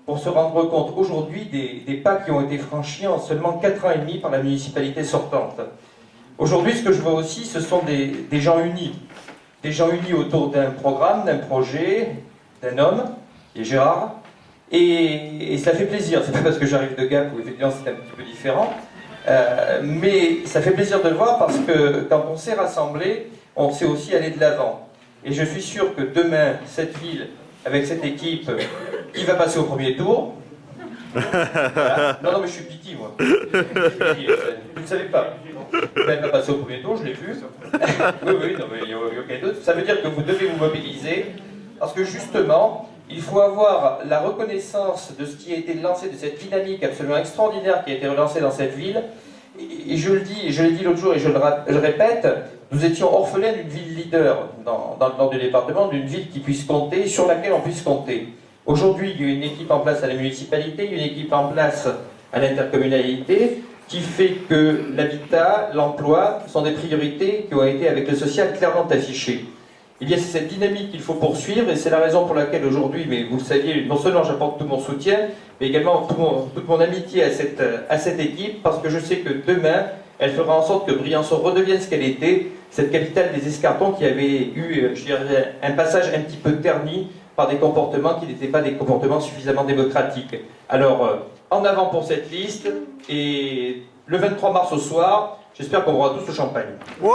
pour se rendre compte aujourd'hui des pas qui ont été franchis en seulement 4 ans et demi par la municipalité sortante. Aujourd'hui, ce que je vois aussi, ce sont des gens unis. Des gens unis autour d'un programme, d'un projet, d'un homme, qui est Gérard. Et ça fait plaisir. C'est pas parce que j'arrive de Gap où effectivement c'est un petit peu différent. Mais ça fait plaisir de le voir parce que quand on s'est rassemblés, on sait aussi aller de l'avant. Et je suis sûr que demain, cette ville, avec cette équipe, qui va passer au premier tour. Voilà. Non, mais je suis piti, moi. Vous ne savez pas. Elle va passer au premier tour, je l'ai vu. Oui, non, mais il n'y a aucun doute. Ça veut dire que vous devez vous mobiliser, parce que justement, il faut avoir la reconnaissance de ce qui a été lancé, de cette dynamique absolument extraordinaire qui a été relancée dans cette ville. Et je le dis, et je l'ai dit l'autre jour, et je le répète, nous étions orphelins d'une ville leader dans le nord du département, d'une ville qui puisse compter, sur laquelle on puisse compter. Aujourd'hui, il y a une équipe en place à la municipalité, une équipe en place à l'intercommunalité, qui fait que l'habitat, l'emploi sont des priorités qui ont été, avec le social, clairement affichées. Il y a cette dynamique qu'il faut poursuivre, et c'est la raison pour laquelle aujourd'hui, mais vous le saviez, non seulement j'apporte tout mon soutien, mais également toute mon amitié à cette équipe, parce que je sais que demain, elle fera en sorte que Briançon redevienne ce qu'elle était, cette capitale des escarpins qui avait eu, je dirais, un passage un petit peu terni par des comportements qui n'étaient pas des comportements suffisamment démocratiques. Alors, en avant pour cette liste, et le 23 mars au soir, j'espère qu'on aura tous le champagne. Ouais!